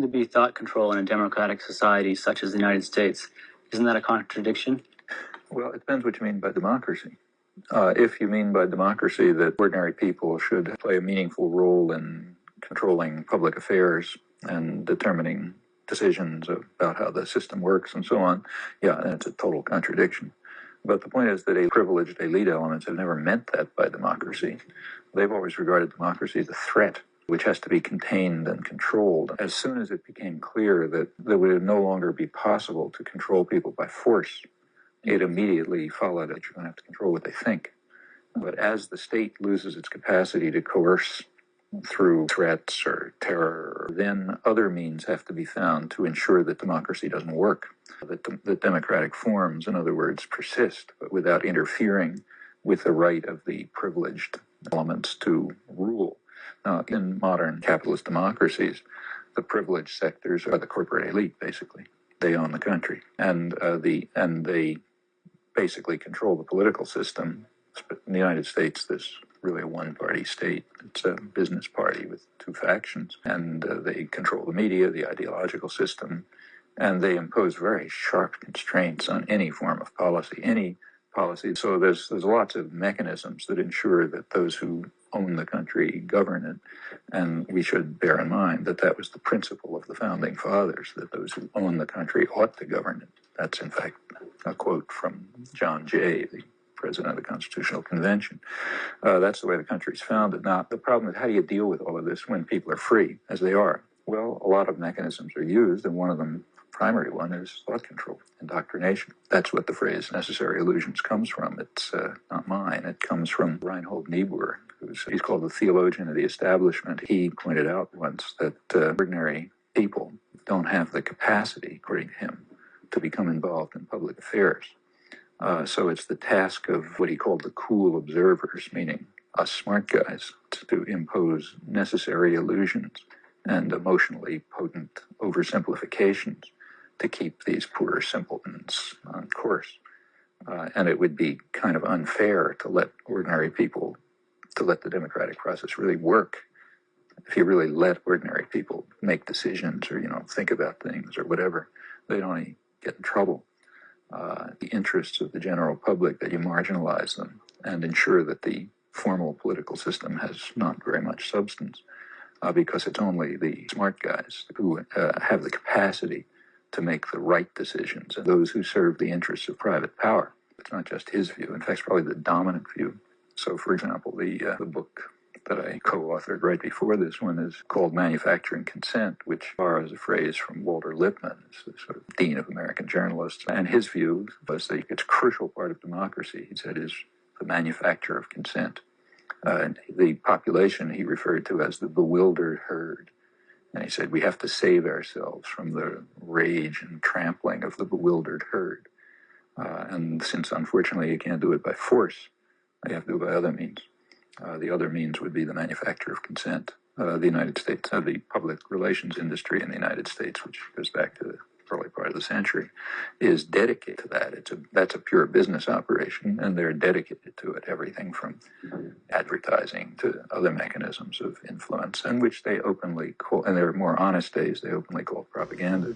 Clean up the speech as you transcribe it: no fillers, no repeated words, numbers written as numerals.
To be thought control in a democratic society such as the United States. Isn't that a contradiction? Well, it depends what you mean by democracy. If you mean by democracy that ordinary people should play a meaningful role in controlling public affairs and determining decisions about how the system works and so on, yeah, then it's a total contradiction. But the point is that a privileged elite elements have never meant that by democracy. They've always regarded democracy as a threat which has to be contained and controlled. As soon as it became clear that it would no longer be possible to control people by force, it immediately followed that you're going to have to control what they think. But as the state loses its capacity to coerce through threats or terror, then other means have to be found to ensure that democracy doesn't work, that democratic forms, in other words, persist, but without interfering with the right of the privileged elements to rule. Now, in modern capitalist democracies, the privileged sectors are the corporate elite, basically. They own the country, and they basically control the political system. In the United States, there's really a one-party state. It's a business party with two factions, and they control the media, the ideological system, and they impose very sharp constraints on any form of policy, any policy. So there's lots of mechanisms that ensure that those who own the country govern it, and we should bear in mind that that was the principle of the founding fathers, that those who own the country ought to govern it. That's in fact a quote from John Jay, the president of the Constitutional Convention. That's the way the country's founded. Now, the problem is, how do you deal with all of this when people are free, as they are? Well, a lot of mechanisms are used, and one of them, primary one, is thought control, indoctrination. That's what the phrase necessary illusions comes from. It's not mine. It comes from Reinhold Niebuhr, he's called the theologian of the establishment. He pointed out once that ordinary people don't have the capacity, according to him, to become involved in public affairs. So it's the task of what he called the cool observers, meaning us smart guys, to impose necessary illusions and emotionally potent oversimplifications to keep these poor simpletons on course. And it would be kind of unfair to let ordinary people, to let the democratic process really work. If you really let ordinary people make decisions or, think about things or whatever, they'd only get in trouble. The interests of the general public, that you marginalize them and ensure that the formal political system has not very much substance, because it's only the smart guys who have the capacity to make the right decisions, and those who serve the interests of private power. It's not just his view. In fact, it's probably the dominant view. So, for example, the book that I co-authored right before this one is called Manufacturing Consent, which borrows a phrase from Walter Lippmann, the sort of dean of American journalists. And his view was that it's a crucial part of democracy, he said, is the manufacture of consent. And the population he referred to as the bewildered herd. And he said, we have to save ourselves from the rage and trampling of the bewildered herd. And since, unfortunately, you can't do it by force, you have to do it by other means. The other means would be the manufacture of consent. The United States, the public relations industry in the United States, which goes back to the early part of the century, is dedicated to that. That's a pure business operation, and they're dedicated to it. Everything from advertising to other mechanisms of influence, and which they openly call, and there are more honest days, they openly call propaganda.